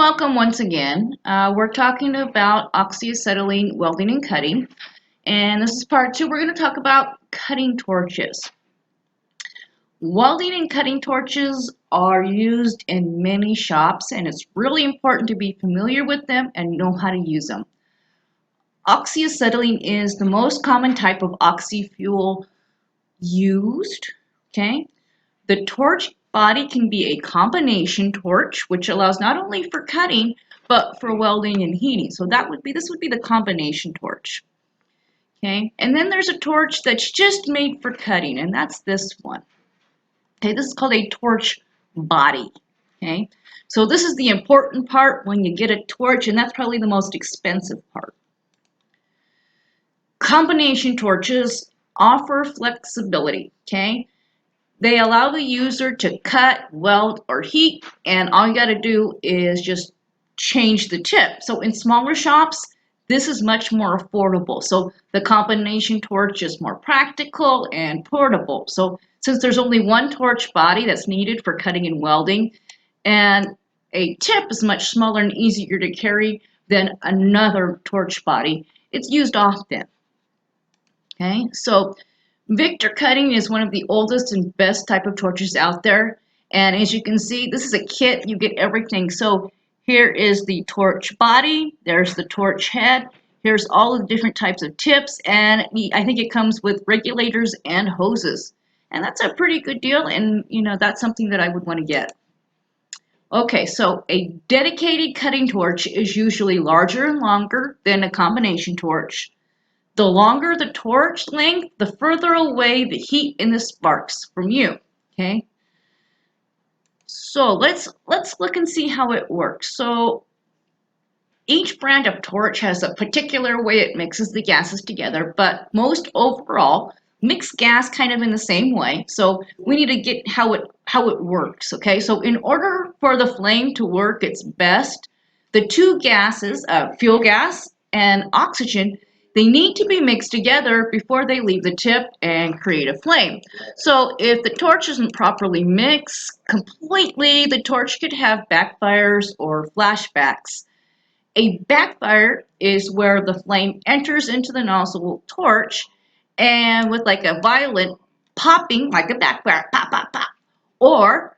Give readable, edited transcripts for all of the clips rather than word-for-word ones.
welcome once again. We're talking about oxyacetylene welding and cutting, and this is part two. We're going to talk about cutting torches. Welding and cutting torches are used in many shops, and it's really important to be familiar with them and know how to use them. Oxyacetylene is the most common type of oxy fuel used. Okay, the torch body can be a combination torch, which allows not only for cutting, but for welding and heating. So this would be the combination torch. Okay, and then there's a torch that's just made for cutting, and that's this one. Okay, this is called a torch body. Okay, so this is the important part when you get a torch, and that's probably the most expensive part. Combination torches offer flexibility. Okay, they allow the user to cut, weld, or heat, and all you got to do is just change the tip. So in smaller shops, this is much more affordable. So the combination torch is more practical and portable. So since there's only one torch body that's needed for cutting and welding, and a tip is much smaller and easier to carry than another torch body, it's used often. Okay, so Victor cutting is one of the oldest and best type of torches out there. And as you can see, this is a kit. You get everything. So here is the torch body. There's the torch head. Here's all of the different types of tips. And I think it comes with regulators and hoses. And that's a pretty good deal. And, that's something that I would want to get. Okay, so a dedicated cutting torch is usually larger and longer than a combination torch. The longer the torch length, the further away the heat and the sparks from you. Okay. So let's look and see how it works. So each brand of torch has a particular way it mixes the gases together, but most overall mix gas kind of in the same way. So we need to get how it works. Okay. So in order for the flame to work its best, the two gases, fuel gas and oxygen, they need to be mixed together before they leave the tip and create a flame. So if the torch isn't properly mixed completely, the torch could have backfires or flashbacks. A backfire is where the flame enters into the nozzle torch and with like a violent popping, like a backfire, pop, pop, pop, or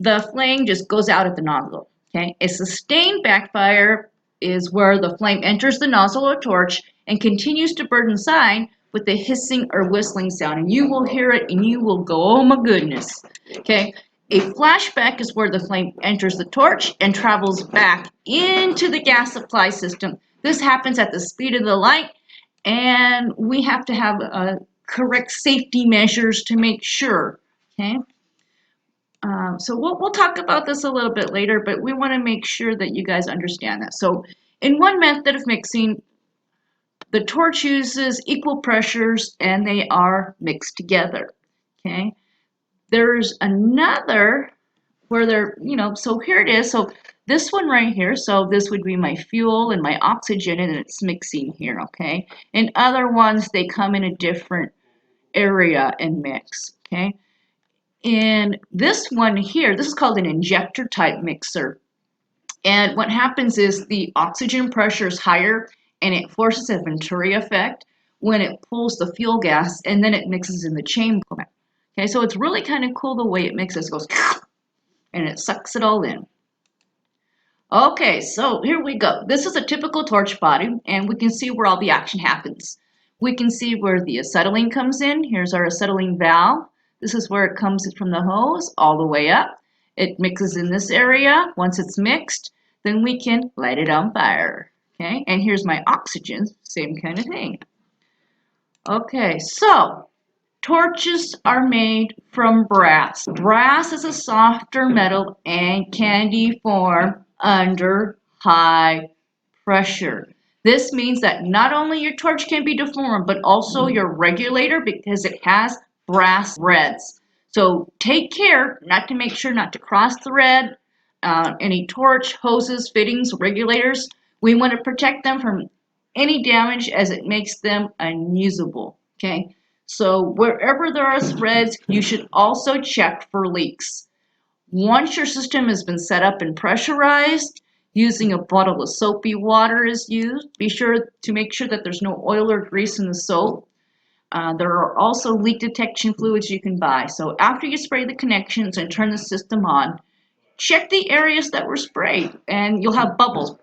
the flame just goes out at the nozzle. Okay, a sustained backfire is where the flame enters the nozzle or torch and continues to burn inside with a hissing or whistling sound. And you will hear it and you will go, oh my goodness. Okay. A flashback is where the flame enters the torch and travels back into the gas supply system. This happens at the speed of the light, and we have to have correct safety measures to make sure. Okay. So we'll talk about this a little bit later, but we want to make sure that you guys understand that. So in one method of mixing, the torch uses equal pressures and they are mixed together. Okay. There's another where they're, so here it is. So this one right here, so this would be my fuel and my oxygen, and it's mixing here. Okay. And other ones, they come in a different area and mix. Okay. And this one here, this is called an injector type mixer. And what happens is the oxygen pressure is higher and it forces a Venturi effect when it pulls the fuel gas and then it mixes in the chamber. Okay, so it's really kind of cool the way it mixes. It goes and it sucks it all in. Okay, so here we go. This is a typical torch body and we can see where all the action happens. We can see where the acetylene comes in. Here's our acetylene valve. This is where it comes from the hose all the way up. It mixes in this area. Once it's mixed, then we can light it on fire. Okay, and here's my oxygen, same kind of thing. Okay, so torches are made from brass. Brass is a softer metal and can deform under high pressure. This means that not only your torch can be deformed, but also your regulator because it has brass threads. So take care not to cross the thread. Any torch, hoses, fittings, regulators, we want to protect them from any damage as it makes them unusable. Okay, so wherever there are threads, you should also check for leaks. Once your system has been set up and pressurized, Using a bottle of soapy water is used. Be sure to make sure that there's no oil or grease in the soap. There are also leak detection fluids you can buy. So after you spray the connections and turn the system on, check the areas that were sprayed and you'll have bubbles.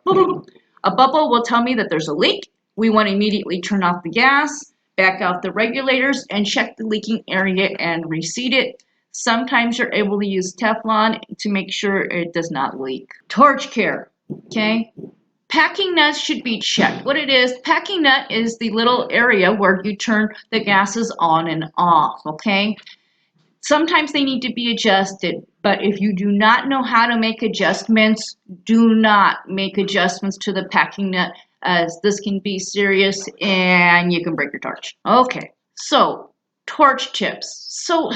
A bubble will tell me that there's a leak. We want to immediately turn off the gas, back out the regulators, and check the leaking area and reseat it. Sometimes you're able to use Teflon to make sure it does not leak. Torch care, okay? Packing nuts should be checked. What it is, packing nut is the little area where you turn the gases on and off, okay? Sometimes they need to be adjusted, but if you do not know how to make adjustments, do not make adjustments to the packing nut, as this can be serious and you can break your torch. Okay, so torch tips. So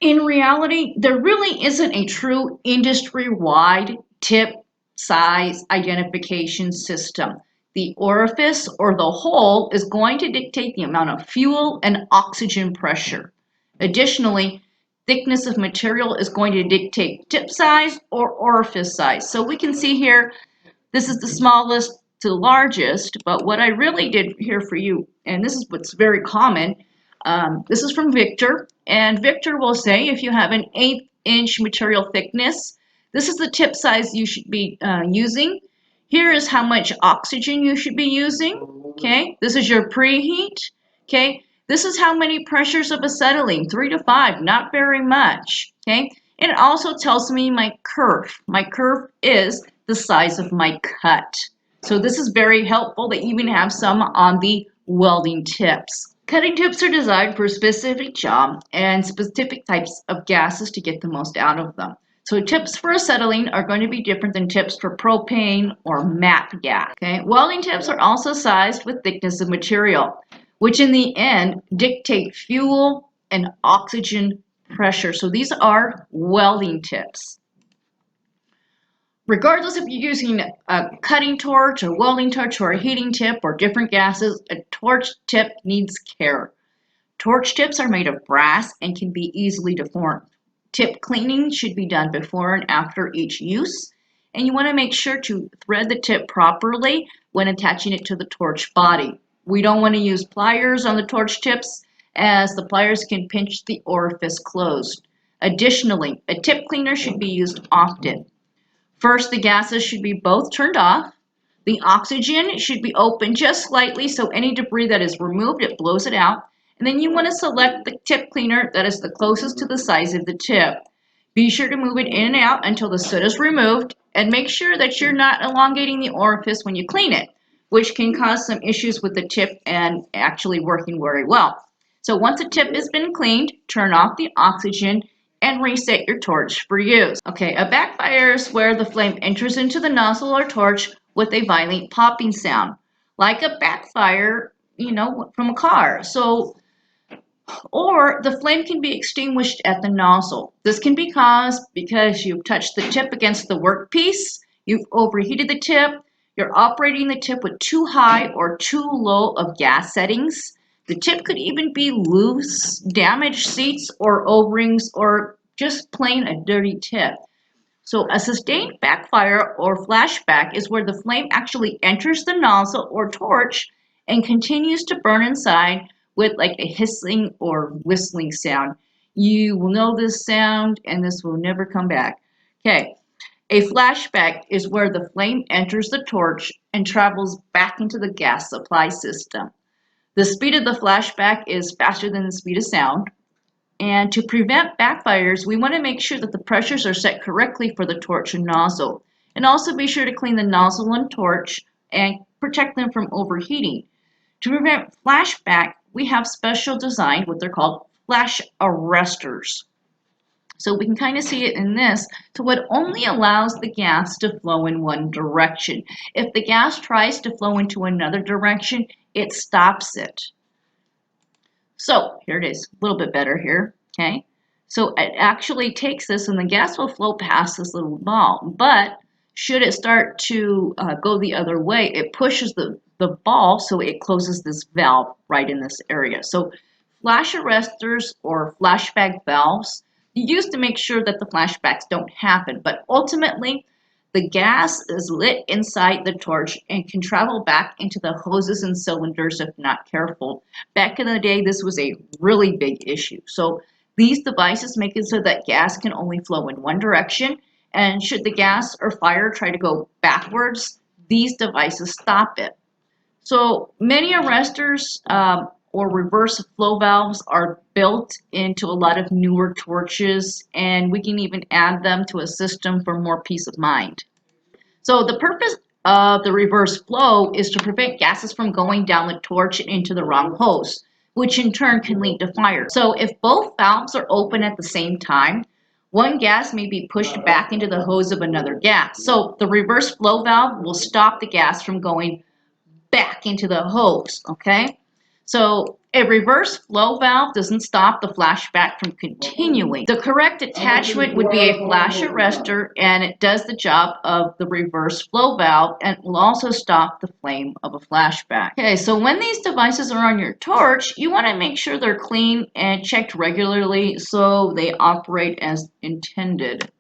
in reality, there really isn't a true industry-wide tip size identification system. The orifice or the hole is going to dictate the amount of fuel and oxygen pressure. Additionally, thickness of material is going to dictate tip size or orifice size. So we can see here, this is the smallest to the largest, but what I really did here for you, and this is what's very common, this is from Victor, and Victor will say if you have an 1/8-inch material thickness, this is the tip size you should be using. Here is how much oxygen you should be using, okay? This is your preheat, okay? This is how many pressures of acetylene, 3 to 5, not very much, okay? And it also tells me my curve. My curve is the size of my cut. So this is very helpful. They even have some on the welding tips. Cutting tips are designed for a specific job and specific types of gases to get the most out of them. So tips for acetylene are going to be different than tips for propane or MAP gas. Okay? Welding tips are also sized with thickness of material, which in the end dictate fuel and oxygen pressure. So these are welding tips. Regardless if you're using a cutting torch, a welding torch, or a heating tip, or different gases, a torch tip needs care. Torch tips are made of brass and can be easily deformed. Tip cleaning should be done before and after each use, and you want to make sure to thread the tip properly when attaching it to the torch body. We don't want to use pliers on the torch tips, as the pliers can pinch the orifice closed. Additionally, a tip cleaner should be used often. First, the gases should be both turned off. The oxygen should be open just slightly so any debris that is removed, it blows it out. And then you want to select the tip cleaner that is the closest to the size of the tip. Be sure to move it in and out until the soot is removed, and make sure that you're not elongating the orifice when you clean it, which can cause some issues with the tip and actually working very well. So once the tip has been cleaned, turn off the oxygen and reset your torch for use. Okay, a backfire is where the flame enters into the nozzle or torch with a violent popping sound, like a backfire, from a car. Or the flame can be extinguished at the nozzle. This can be caused because you've touched the tip against the workpiece, you've overheated the tip, you're operating the tip with too high or too low of gas settings. The tip could even be loose, damaged seats or O-rings, or just plain a dirty tip. So a sustained backfire or flashback is where the flame actually enters the nozzle or torch and continues to burn inside with like a hissing or whistling sound. You will know this sound and this will never come back. Okay, a flashback is where the flame enters the torch and travels back into the gas supply system. The speed of the flashback is faster than the speed of sound. And to prevent backfires, we want to make sure that the pressures are set correctly for the torch and nozzle. And also be sure to clean the nozzle and torch and protect them from overheating. To prevent flashback, we have special design, what they're called flash arresters. So we can kind of see it in this. So what only allows the gas to flow in one direction. If the gas tries to flow into another direction, it stops it. So here it is, a little bit better here, okay? So it actually takes this and the gas will flow past this little ball, but should it start to go the other way, it pushes the ball so it closes this valve right in this area. So flash arresters or flashback valves, you use to make sure that the flashbacks don't happen, but ultimately The gas is lit inside the torch and can travel back into the hoses and cylinders if not careful. Back in the day, this was a really big issue. So these devices make it so that gas can only flow in one direction, and should the gas or fire try to go backwards, these devices stop it. So many arresters or reverse flow valves are built into a lot of newer torches, and we can even add them to a system for more peace of mind. So the purpose of the reverse flow is to prevent gases from going down the torch and into the wrong hose, which in turn can lead to fire. So if both valves are open at the same time, one gas may be pushed back into the hose of another gas. So the reverse flow valve will stop the gas from going back into the hose, okay? So a reverse flow valve doesn't stop the flashback from continuing. The correct attachment would be a flash arrestor, and it does the job of the reverse flow valve and will also stop the flame of a flashback. Okay, so when these devices are on your torch, you want to make sure they're clean and checked regularly so they operate as intended.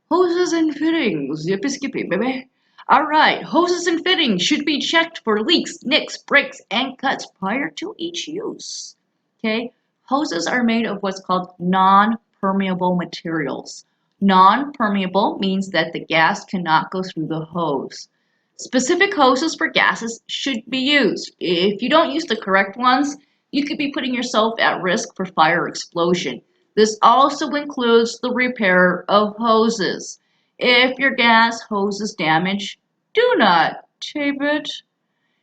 Hoses and fittings, yippee skippy, baby. All right, hoses and fittings should be checked for leaks, nicks, breaks, and cuts prior to each use. Okay, hoses are made of what's called non-permeable materials. Non-permeable means that the gas cannot go through the hose. Specific hoses for gases should be used. If you don't use the correct ones, you could be putting yourself at risk for fire or explosion. This also includes the repair of hoses. If your gas hose is damaged, do not tape it.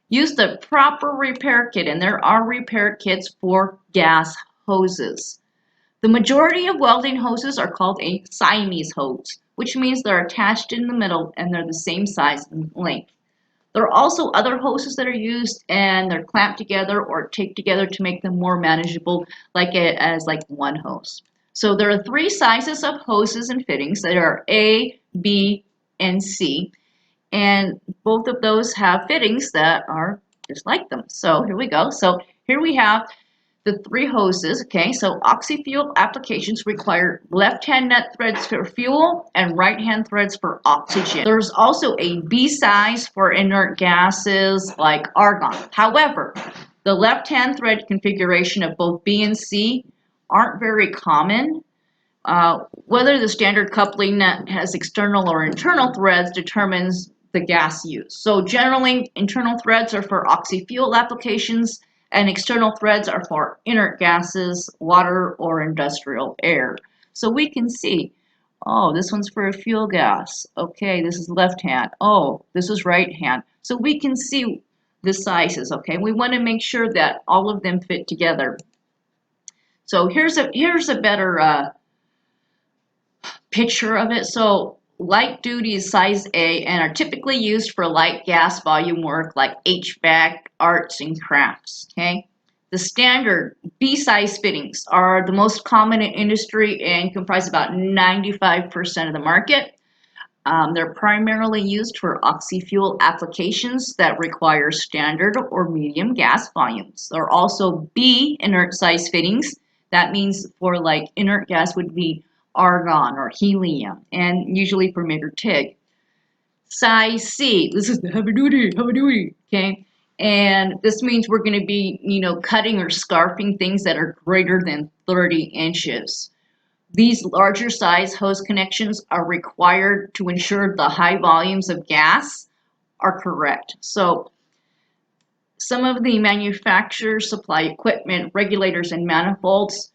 Use the proper repair kit, and there are repair kits for gas hoses. The majority of welding hoses are called a Siamese hose, which means they're attached in the middle and they're the same size and length. There are also other hoses that are used and they're clamped together or taped together to make them more manageable, as one hose. So there are 3 sizes of hoses and fittings that are A, B, and C, and both of those have fittings that are just like them. So here we go. So here we have the 3 hoses. Okay, so Oxy fuel applications require left-hand nut threads for fuel and right-hand threads for oxygen. There's also a B size for inert gases like argon. However, the left-hand thread configuration of both B and C aren't very common. Whether the standard coupling nut has external or internal threads determines the gas used. So generally, internal threads are for oxy fuel applications, and external threads are for inert gases, water, or industrial air. So we can see, oh, this one's for a fuel gas. Okay, this is left hand. Oh, this is right hand. So we can see the sizes, okay? We want to make sure that all of them fit together. So here's a better picture of it. So light duty is size A and are typically used for light gas volume work like HVAC, arts, and crafts. Okay, the standard B size fittings are the most common in industry and comprise about 95% of the market. They're primarily used for oxy fuel applications that require standard or medium gas volumes. There are also B inert size fittings. That means for inert gas would be argon or helium, and usually for MIG or TIG. Size C, this is the heavy duty, okay? And this means we're going to be, cutting or scarfing things that are greater than 30 inches. These larger size hose connections are required to ensure the high volumes of gas are correct. So some of the manufacturers supply equipment, regulators, and manifolds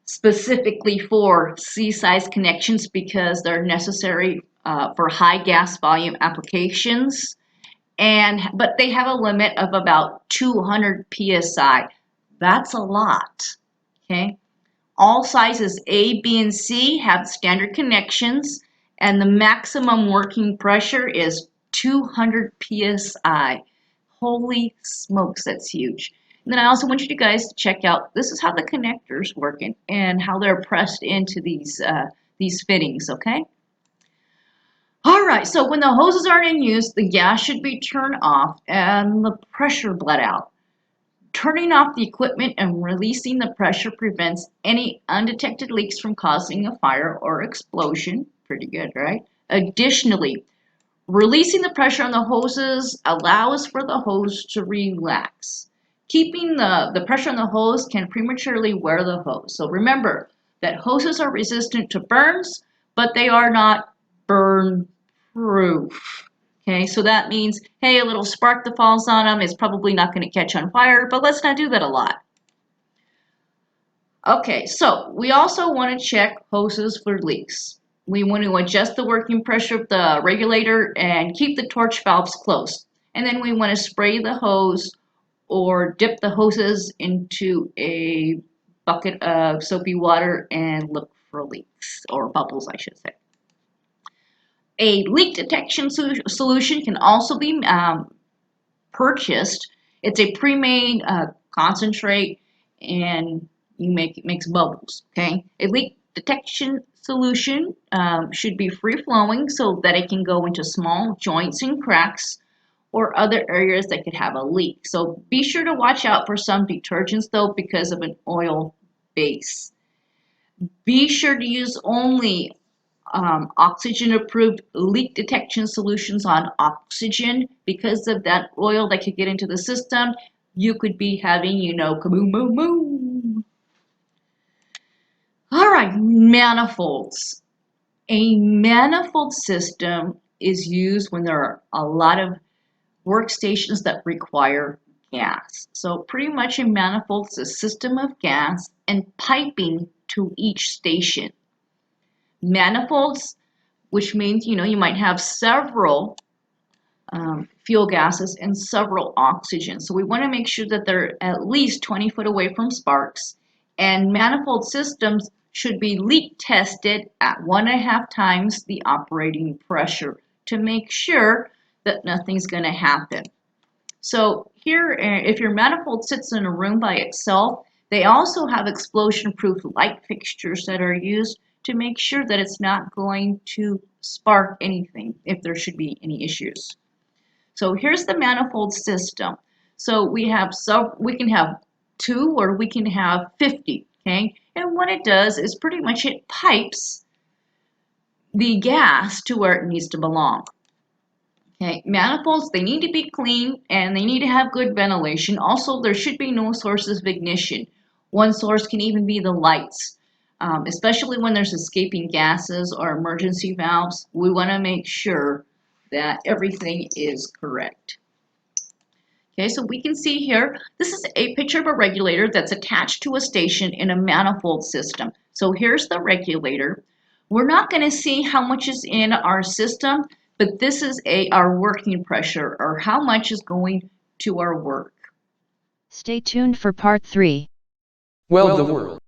specifically for C-size connections because they're necessary for high gas volume applications, but they have a limit of about 200 psi. That's a lot. Okay, all sizes A, B, and C have standard connections, and the maximum working pressure is 200 psi. Holy smokes, that's huge. And then I also want you guys to check out, this is how the connectors work and how they're pressed into these fittings, okay? All right, so when the hoses aren't in use, the gas should be turned off and the pressure bled out. Turning off the equipment and releasing the pressure prevents any undetected leaks from causing a fire or explosion. Pretty good, right? Additionally, releasing the pressure on the hoses allows for the hose to relax. Keeping the pressure on the hose can prematurely wear the hose. So remember that hoses are resistant to burns, but they are not burn proof. Okay, so that means, hey, a little spark that falls on them is probably not going to catch on fire, but let's not do that a lot. Okay, so we also want to check hoses for leaks. We want to adjust the working pressure of the regulator and keep the torch valves closed. And then we want to spray the hose or dip the hoses into a bucket of soapy water and look for leaks, or bubbles, I should say. A leak detection solution can also be purchased. It's a pre-made concentrate, and it makes bubbles. Okay, a leak detection solution should be free flowing so that it can go into small joints and cracks or other areas that could have a leak. So be sure to watch out for some detergents though because of an oil base. Be sure to use only oxygen approved leak detection solutions on oxygen. Because of that oil that could get into the system, you could be having, kaboom, boom, boom. All right, manifolds. A manifold system is used when there are a lot of workstations that require gas. So pretty much a manifold is a system of gas and piping to each station. Manifolds, which means you might have several fuel gases and several oxygens. So we want to make sure that they're at least 20 foot away from sparks. And manifold systems should be leak tested at 1.5 times the operating pressure to make sure that nothing's going to happen. So here, if your manifold sits in a room by itself, they also have explosion-proof light fixtures that are used to make sure that it's not going to spark anything if there should be any issues. So here's the manifold system. So we can have 2 or we can have 50, okay? And what it does is pretty much it pipes the gas to where it needs to belong. Okay, manifolds, they need to be clean and they need to have good ventilation. Also, there should be no sources of ignition. One source can even be the lights. Especially when there's escaping gases or emergency valves, we want to make sure that everything is correct. Okay, so we can see here, this is a picture of a regulator that's attached to a station in a manifold system. So here's the regulator. We're not going to see how much is in our system, but this is our working pressure, or how much is going to our work. Stay tuned for part 3. Well, the world.